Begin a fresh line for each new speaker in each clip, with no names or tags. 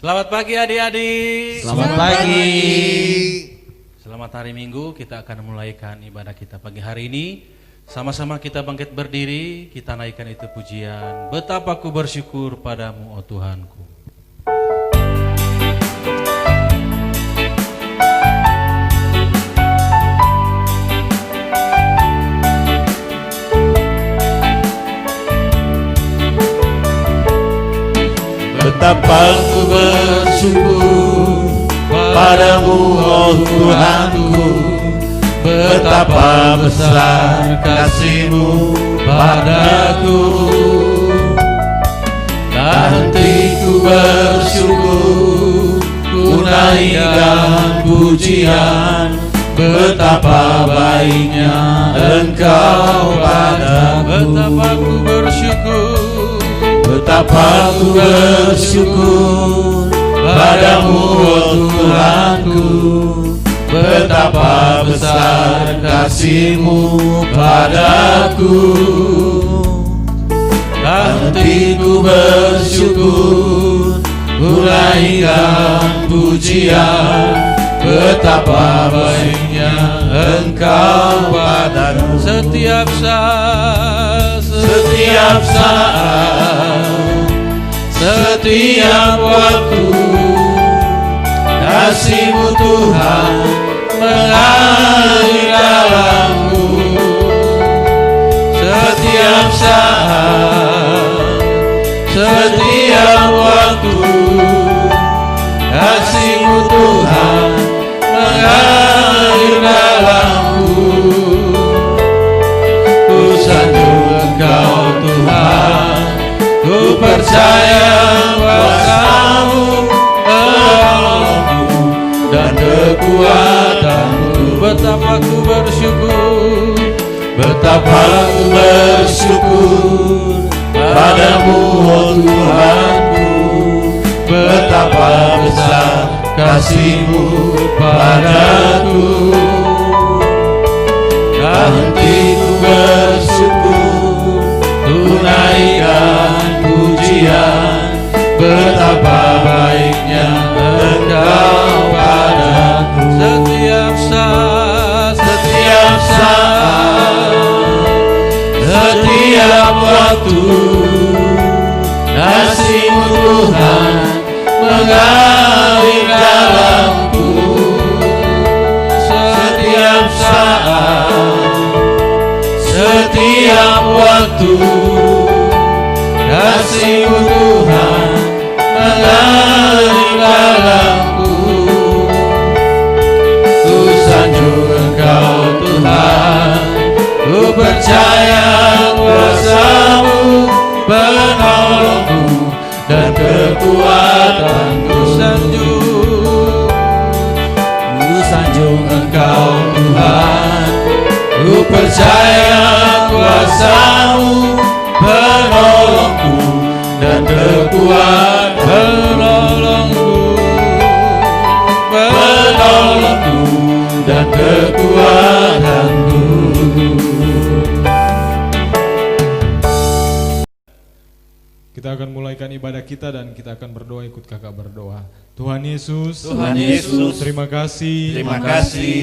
Selamat pagi adik-adik.
Selamat pagi.
Selamat hari Minggu, kita akan mulaikan ibadah kita pagi hari ini. Sama-sama kita bangkit berdiri, kita naikkan itu pujian. Betapa ku bersyukur padamu, oh Tuhanku.
Betapa ku bersyukur padamu, oh Tuhanku. Betapa besar kasih-Mu padaku. Tak henti ku bersyukur, ku naikkan pujian. Betapa baiknya Engkau padaku.
Betapa ku bersyukur,
betapa ku bersyukur padamu, oh Tuhanku. Betapa besar kasih-Mu padaku. Tak henti ku bersyukur, ku naikkan pujian. Betapa baiknya Engkau padaku.
setiap saat,
Setiap saat, setiap waktu, kasih-Mu Tuhan mengalir dalamku. Setiap saat, setiap waktu, kasih-Mu Tuhan mengalir dalamku. Ku sanjung Engkau Tuhan, ku percaya kuasa-Mu, penolongku dan kekuatanmu.
betapa ku bersyukur,
Betapa ku bersyukur padamu, oh Tuhanku. Betapa besar kasih-Mu padaku. Tak henti ku bersyukur, ku naikkan pujian. Betapa baiknya Engkau padaku.
setiap saat,
Setiap saat, setiap waktu, kasih-Mu Tuhan mengalir dalamku. Setiap saat, setiap waktu, kasih-Mu Tuhan mengalir dalamku. Ku sanjung Engkau Tuhan, ku percaya kuasa-Mu, penolongku dan kekuatanku. Ku sanjung Engkau Tuhan, ku percaya kuasa-Mu, penolongku dan kekuatanku. Penolongku dan kekuatanku.
Kita akan mulaikan ibadah kita dan kita akan berdoa, ikut kakak berdoa. Tuhan Yesus, terima kasih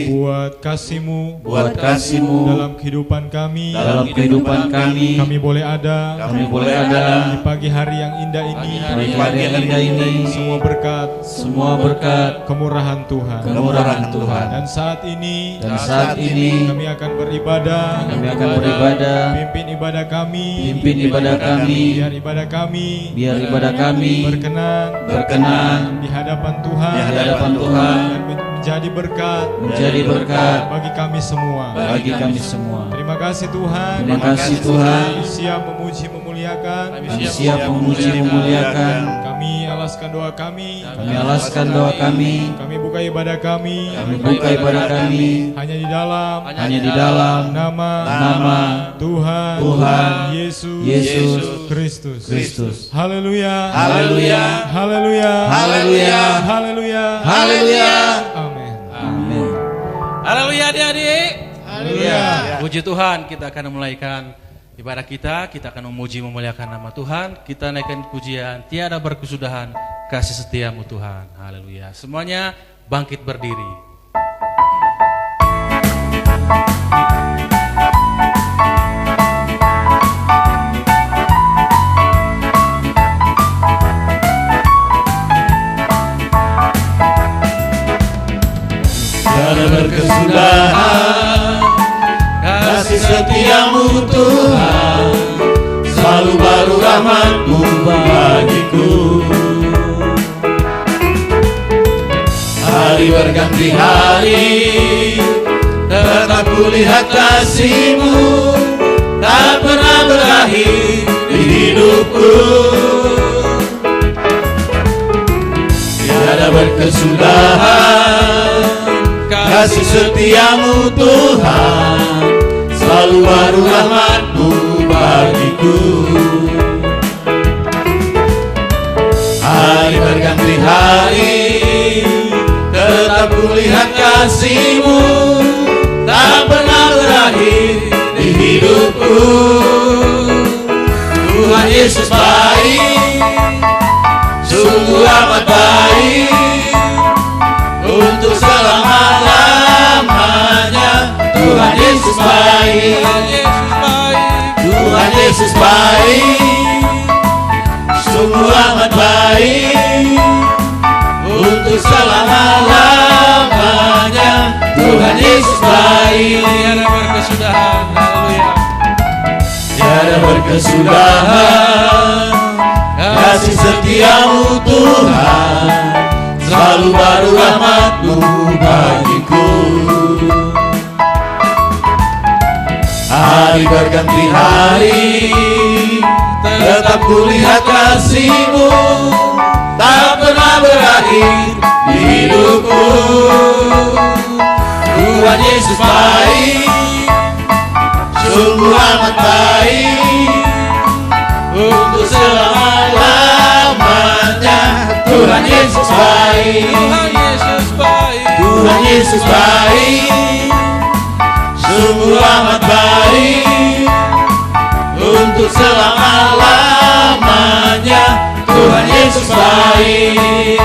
buat kasih-Mu dalam kehidupan kami. Kami boleh ada di pagi hari yang indah ini. Semua berkat kemurahan Tuhan. Dan saat ini kami akan beribadah. Pimpin ibadah kami. Biar ibadah kami berkenan di hadapan Tuhan dan menjadi berkat bagi kami semua. Terima kasih Tuhan. Kami siap memuji memuliakan. Kami alaskan doa kami. Kami buka ibadah kami. Hanya di dalam nama Tuhan Yesus Kristus. Haleluya. Amin.
Haleluya adik-adik.
Haleluya.
Puji Tuhan, kita akan mulaikan ibadah kita akan memuji memuliakan nama Tuhan. Kita naikkan pujian tiada berkesudahan kasih setiamu Tuhan. Haleluya. Semuanya bangkit berdiri.
Tiada berkesudahan kasih setiamu Tuhan, selalu baru rahmat-Mu bagiku. Hari berganti hari, tetap kulihat kasih-Mu, tak pernah berakhir di hidupku. Tiada berkesudahan kasih setiamu Tuhan, selalu baru rahmat-Mu bagiku. Hari berganti hari, tetap kulihat kasih-Mu, tak pernah berakhir di hidupku. Tuhan Yesus baik, sungguh amat baik, untuk selama-lamanya. Tuhan Yesus baik, Tuhan Yesus baik, sungguh amat baik, untuk selama-lamanya. Tuhan Yesus baik.
Tiada berkesudahan. Haleluya.
Tiada berkesudahan kasih setiamu Tuhan, selalu baru rahmat-Mu bagiku. Hari berganti hari, tetap kulihat kasih-Mu, tak pernah berakhir di hidupku. Tuhan Yesus baik, sungguh amat baik, untuk selama-lamanya. Tuhan Yesus baik,
Tuhan Yesus baik,
Tuhan Yesus baik, sungguh amat baik, untuk selama-lamanya. Tuhan Yesus baik,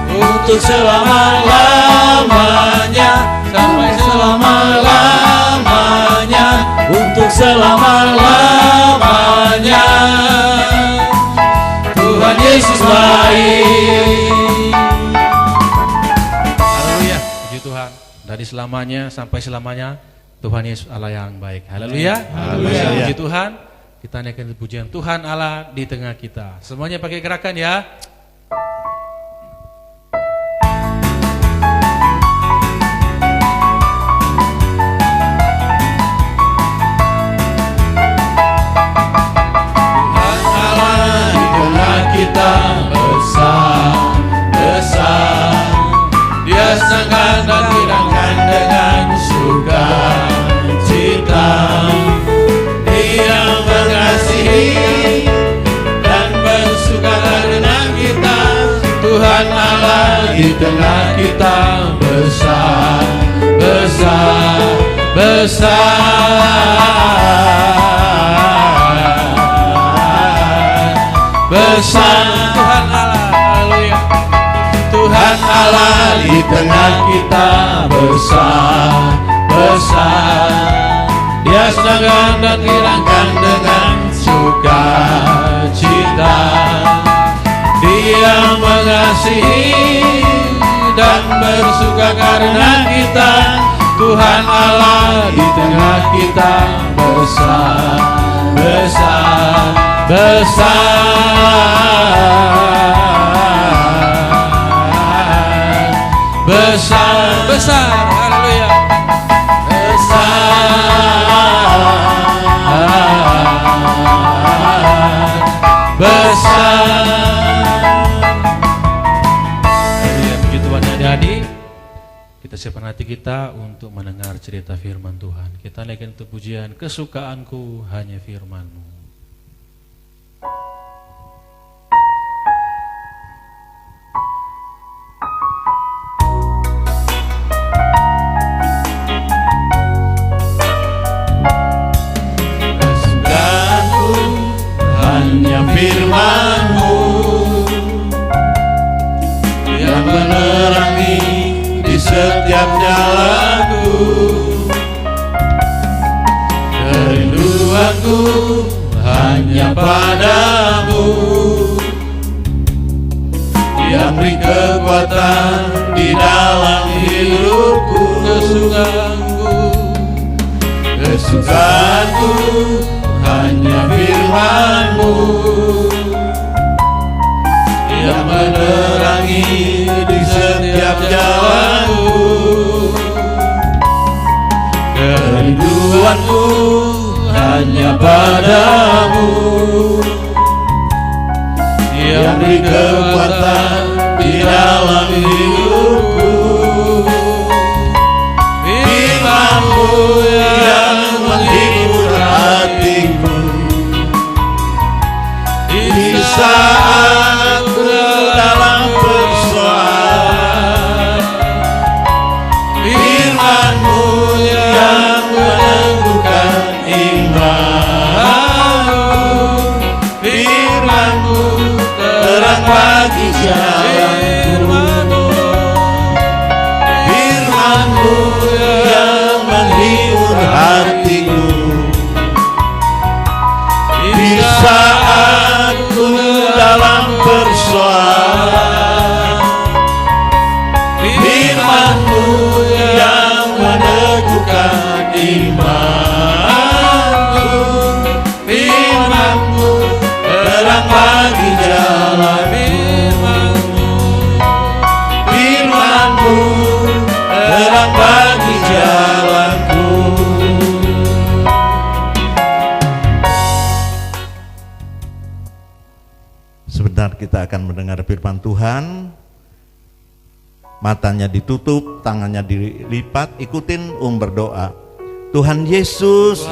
untuk selama-lamanya, sampai selama-lamanya, untuk selama-lamanya. Tuhan Yesus baik.
Haleluya. Puji Tuhan. Dari selamanya sampai selamanya Tuhan Yesus Allah yang baik. Haleluya.
Haleluya.
Puji Tuhan. Kita naikkan pujian Tuhan Allah di tengah kita. Semuanya pakai gerakan ya.
Tuhan Allah di tengah kita besar, besar. Dia sangat dan dirangkan dengan sukacita. Dia mengasihi dan bersuka karena kita. Tuhan Allah di tengah kita besar, besar, besar, besar. Tuhan Allah, haleluya. Tuhan Allah di tengah kita besar, besar. Dia senang dan dirangkan dengan sukacita. Dia mengasihi dan bersuka karena kita. Tuhan Allah di tengah kita besar, besar, besar, besar, besar, haleluya, besar, besar.
Haleluya. Puji Tuhan adik-adik. Kita siapkan hati kita untuk mendengar cerita firman Tuhan. Kita naikkan untuk pujian kesukaanku hanya firman-Mu.
Kesukaanku hanya firman-Mu, menerangi di setiap jalanku. Kerinduanku hanya padamu, yang beri kekuatan di dalam hidupku. Kesukaanku hanya firman-Mu, yang menerangi di setiap jalanku. Kerinduanku hanya padamu, yang beri kekuatan di dalam hidupku. Firman-Mu yang menghibur hatiku di saat dalam persoalan. Firman-Mu yang meneguhkan imanku. Firman-Mu terang bagi jalanku. Firman-Mu yang menghibur hatiku di saat ku dalam persoalan. Firman-Mu yang meneguhkan imanku. Firman-Mu terang bagi jalanku. Firman-Mu terang bagi jalanku.
Sebentar kita akan mendengar firman Tuhan. Matanya ditutup, tangannya dilipat, ikutin berdoa. Tuhan Yesus,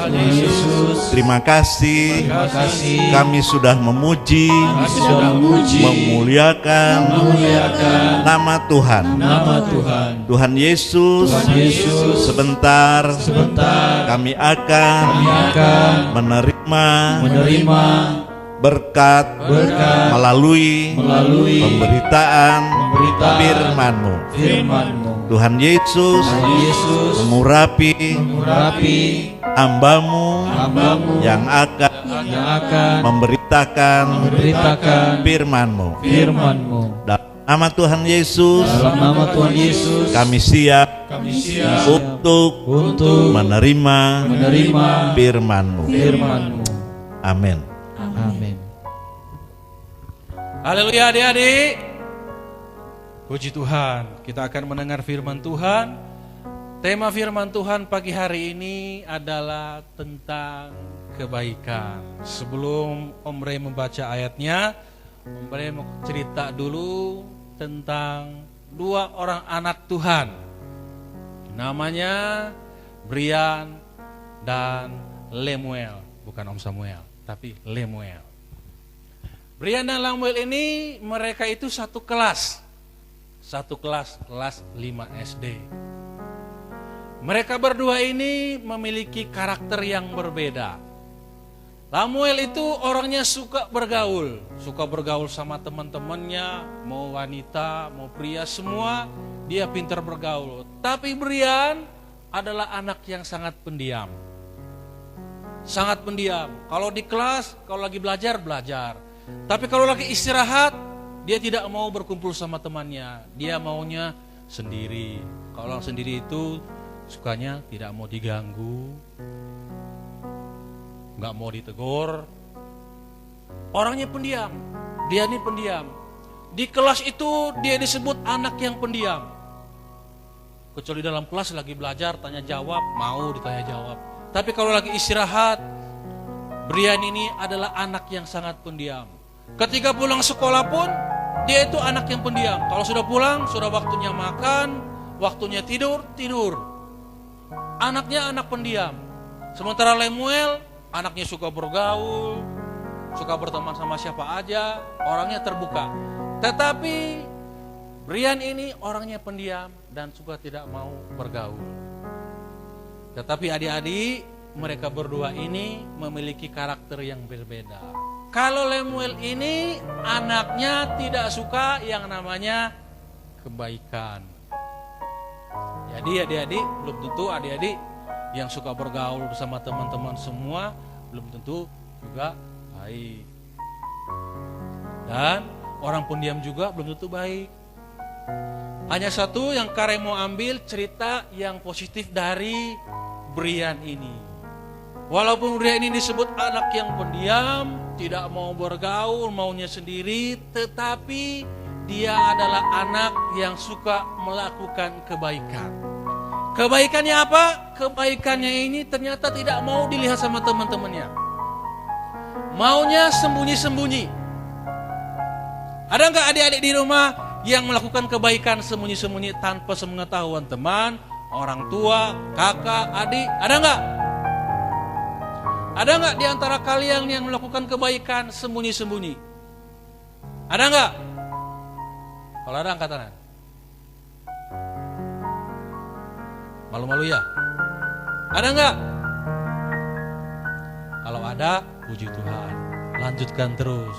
terima kasih, kami sudah memuji, memuliakan nama Tuhan. Tuhan Yesus, sebentar kami akan menerima berkat melalui pemberitaan firman-Mu. Tuhan Yesus mengurapi hamba-Mu yang akan memberitakan firman-Mu. Dalam nama Tuhan Yesus, kami siap untuk menerima firman-Mu. Amin.
Haleluya adik-adik. Puji Tuhan, kita akan mendengar firman Tuhan. Tema firman Tuhan pagi hari ini adalah tentang kebaikan. Sebelum Om Ray membaca ayatnya, Om Ray mau cerita dulu tentang dua orang anak Tuhan. Namanya Brian dan Lemuel. Bukan Om Samuel, tapi Lemuel. Brian dan Lemuel ini mereka itu satu kelas 5 SD. Mereka berdua ini memiliki karakter yang berbeda. Lemuel itu orangnya suka bergaul sama teman-temannya, mau wanita, mau pria, semua dia pintar bergaul. Tapi Brian adalah anak yang sangat pendiam. Kalau di kelas, kalau lagi belajar. Tapi kalau lagi istirahat, dia tidak mau berkumpul sama temannya. Dia maunya sendiri. Kalau sendiri itu sukanya tidak mau diganggu, nggak mau ditegur. Orangnya pendiam. Dia ini pendiam. Di kelas itu dia disebut anak yang pendiam. Kecuali dalam kelas lagi belajar, tanya jawab, mau ditanya jawab. Tapi kalau lagi istirahat, Brian ini adalah anak yang sangat pendiam. Ketika pulang sekolah pun, dia itu anak yang pendiam. Kalau sudah pulang, sudah waktunya makan, waktunya tidur. Anaknya anak pendiam. Sementara Lemuel, anaknya suka bergaul, suka berteman sama siapa aja, orangnya terbuka. Tetapi Brian ini orangnya pendiam dan suka tidak mau bergaul. Tetapi adik-adik, mereka berdua ini memiliki karakter yang berbeda. Kalau Lemuel ini anaknya tidak suka yang namanya kebaikan. Jadi adik-adik, belum tentu adik-adik yang suka bergaul bersama teman-teman semua belum tentu juga baik. Dan orang pendiam juga belum tentu baik. Hanya satu yang Kare mau ambil cerita yang positif dari Brian ini. Walaupun Brian ini disebut anak yang pendiam, tidak mau bergaul, maunya sendiri, tetapi dia adalah anak yang suka melakukan kebaikan. Kebaikannya apa? Kebaikannya ini ternyata tidak mau dilihat sama teman-temannya. Maunya sembunyi-sembunyi. Ada nggak adik-adik di rumah yang melakukan kebaikan sembunyi-sembunyi tanpa sepengetahuan teman, orang tua, kakak, adik? Ada nggak? Ada nggak di antara kalian yang melakukan kebaikan sembunyi-sembunyi? Ada nggak? Kalau ada angkat tangan. Malu-malu ya? Ada nggak? Kalau ada, puji Tuhan. Lanjutkan terus.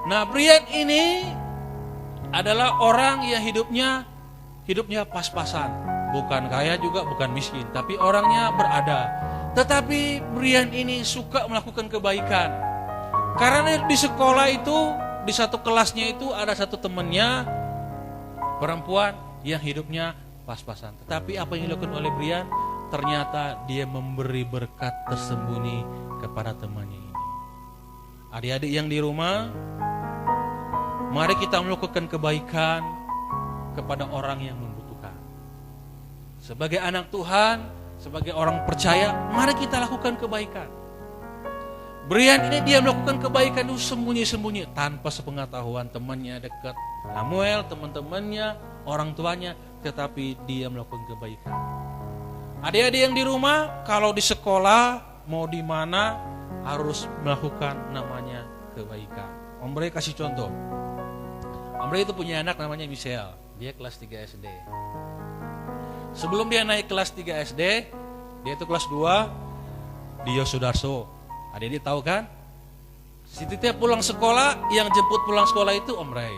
Nah, Brian ini adalah orang yang hidupnya pas-pasan. Bukan kaya juga, bukan miskin. Tapi orangnya berada. Tetapi Brian ini suka melakukan kebaikan. Karena di sekolah itu, di satu kelasnya itu ada satu temannya perempuan yang hidupnya pas-pasan. Tetapi apa yang dilakukan oleh Brian? Ternyata dia memberi berkat tersembunyi kepada temannya ini. Adik-adik yang di rumah, mari kita melakukan kebaikan kepada orang yang membutuhkan. Sebagai anak Tuhan, sebagai orang percaya, mari kita lakukan kebaikan. Brian ini dia melakukan kebaikan itu sembunyi-sembunyi tanpa sepengetahuan temannya dekat, Samuel, teman-temannya, orang tuanya, tetapi dia melakukan kebaikan. Adik-adik yang di rumah, kalau di sekolah mau di mana harus melakukan namanya kebaikan. Om Bre kasih contoh. Om Bre itu punya anak namanya Michelle, dia kelas 3 SD. Sebelum dia naik kelas 3 SD, dia itu kelas 2 di Yosudarso. Adik-adik tahu kan? Setiap pulang sekolah, yang jemput pulang sekolah itu Om Ray.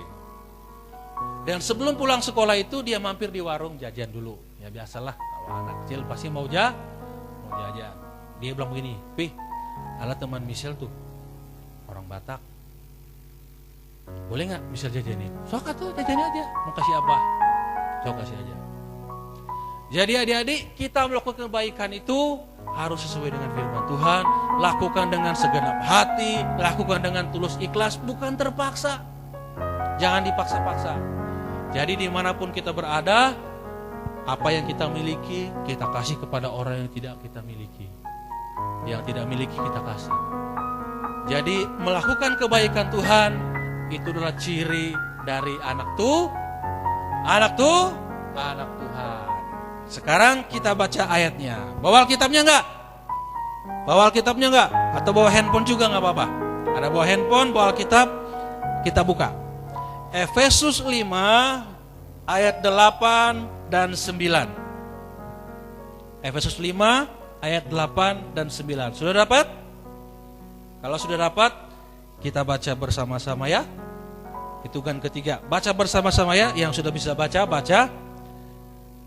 Dan sebelum pulang sekolah itu dia mampir di warung jajan dulu. Ya biasalah, kalau anak kecil pasti mau jajan. Dia bilang begini, "Pih, ala teman Michelle tuh orang Batak. Boleh nggak Michelle jajanin?" "Sok atuh jajanin aja. Mau kasih apa?" "Sok kasih aja." Jadi adik-adik, kita melakukan kebaikan itu harus sesuai dengan firman Tuhan, lakukan dengan segenap hati, lakukan dengan tulus ikhlas, bukan terpaksa. Jangan dipaksa-paksa. Jadi dimanapun kita berada, apa yang kita miliki, kita kasih kepada orang yang tidak kita miliki. Yang tidak miliki kita kasih. Jadi melakukan kebaikan Tuhan, itu adalah ciri dari anak Tuhan. Sekarang kita baca ayatnya. Bawa Alkitabnya enggak? Bawa Alkitabnya enggak? Atau bawa handphone juga enggak apa-apa? Ada bawa handphone, bawa Alkitab, kita buka. Efesus 5 ayat 8 dan 9. Efesus 5 ayat 8 dan 9. Sudah dapat? Kalau sudah dapat, kita baca bersama-sama ya. Hitungan ketiga. Baca bersama-sama ya. Yang sudah bisa baca, baca.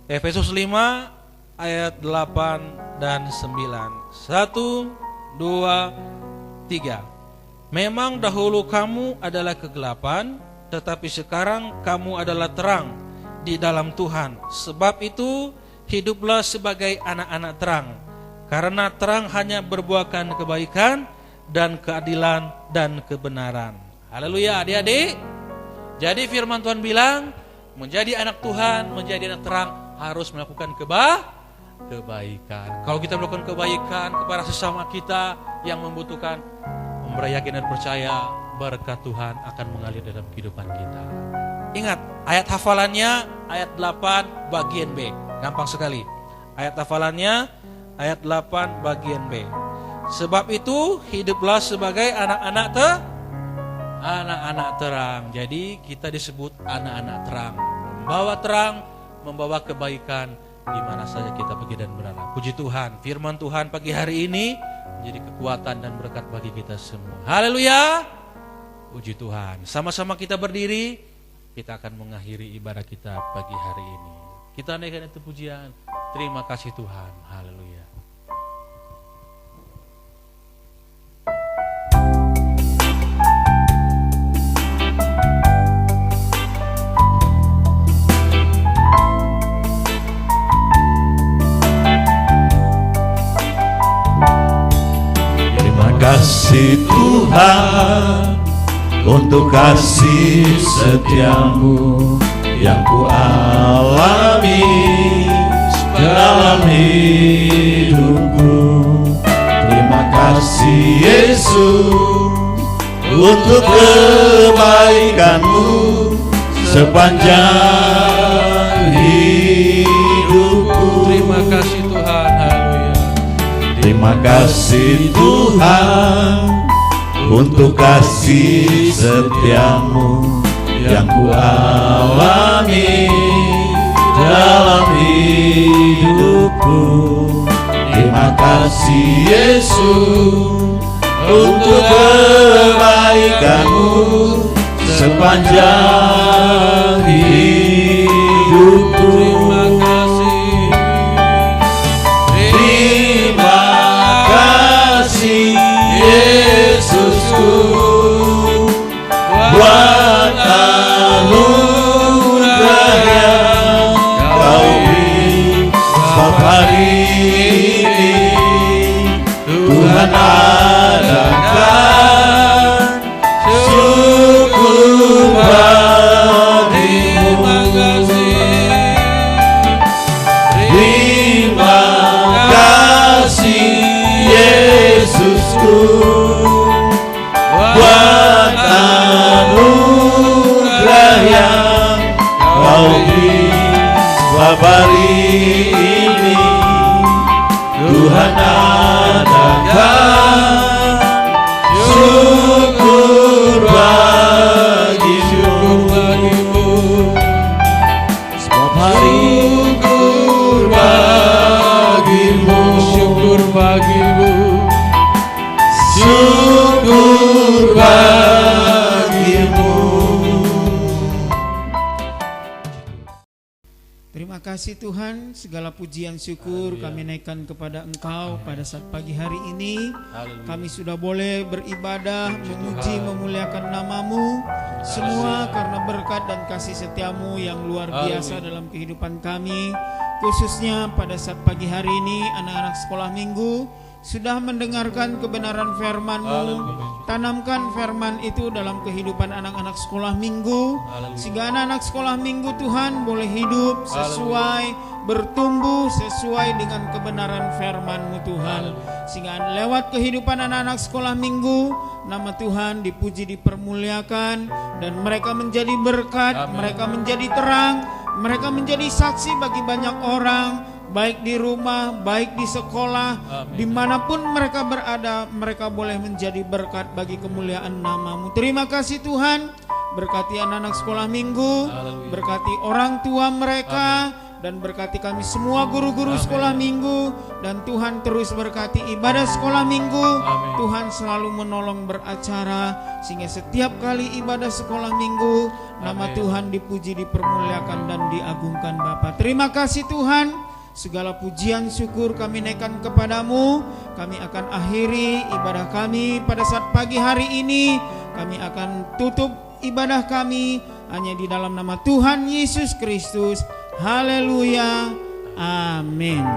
Efesus 5 ayat 8 dan 9. 1, 2, 3. Memang dahulu kamu adalah kegelapan, tetapi sekarang kamu adalah terang di dalam Tuhan. Sebab itu hiduplah sebagai anak-anak terang. Karena terang hanya berbuahkan kebaikan dan keadilan dan kebenaran. Haleluya adik-adik. Jadi firman Tuhan bilang, menjadi anak Tuhan, menjadi anak terang, harus melakukan kebaikan. Kalau kita melakukan kebaikan kepada sesama kita yang membutuhkan, Om Ray yakin dan percaya berkat Tuhan akan mengalir dalam kehidupan kita. Ingat, ayat hafalannya ayat 8 bagian B. Gampang sekali. Ayat hafalannya ayat 8 bagian B. Sebab itu hiduplah sebagai anak-anak terang. Jadi kita disebut anak-anak terang. Membawa terang, membawa kebaikan di mana saja kita pergi dan berada. Puji Tuhan, firman Tuhan pagi hari ini menjadi kekuatan dan berkat bagi kita semua. Haleluya. Puji Tuhan. Sama-sama kita berdiri, kita akan mengakhiri ibadah kita pagi hari ini. Kita naikkan itu pujian. Terima kasih Tuhan. Haleluya.
Terima kasih Tuhan untuk kasih setiamu yang ku alami dalam hidupku. Terima kasih Yesus untuk kebaikanmu sepanjang hidupku.
Terima kasih Tuhan. Haleluya.
Terima kasih Tuhan untuk kasih setiamu yang ku alami dalam hidupku. Terima kasih Yesus untuk kebaikanmu sepanjang hidupku. Terima kasih Yesusku buat anugerah yang Kau beri hari ini. Tuhan adakan syukur bagimu. Terima kasih Yesusku buat anugerah yang Kau beri sebab hari ini. Tuhan adakan syukur bagimu. Sebab hari syukur bagimu. Syukur bagimu. Syukur bagimu.
Terima kasih Tuhan, segala pujian syukur kami naikkan kepada Engkau pada saat pagi hari ini. Kami sudah boleh beribadah, memuji, memuliakan nama-Mu. Semua karena berkat dan kasih setiamu yang luar biasa dalam kehidupan kami. Khususnya pada saat pagi hari ini anak-anak sekolah minggu sudah mendengarkan kebenaran firman-Mu. Tanamkan firman itu dalam kehidupan anak-anak sekolah minggu, sehingga anak-anak sekolah minggu Tuhan boleh hidup sesuai, bertumbuh sesuai dengan kebenaran firman-Mu Tuhan. Sehingga lewat kehidupan anak-anak sekolah minggu, nama Tuhan dipuji, dipermuliakan, dan mereka menjadi berkat, mereka menjadi terang, mereka menjadi saksi bagi banyak orang, baik di rumah, baik di sekolah, dimanapun mereka berada, mereka boleh menjadi berkat bagi kemuliaan nama-Mu. Terima kasih Tuhan, berkati anak-anak sekolah minggu, berkati orang tua mereka, dan berkati kami semua guru-guru sekolah minggu, dan Tuhan terus berkati ibadah sekolah minggu. Tuhan selalu menolong beracara, sehingga setiap kali ibadah sekolah minggu, nama Tuhan dipuji, dipermuliakan, dan diagungkan Bapa. Terima kasih Tuhan. Segala pujian syukur kami naikkan kepadamu. Kami akan akhiri ibadah kami pada saat pagi hari ini. Kami akan tutup ibadah kami hanya di dalam nama Tuhan Yesus Kristus. Haleluya. Amin.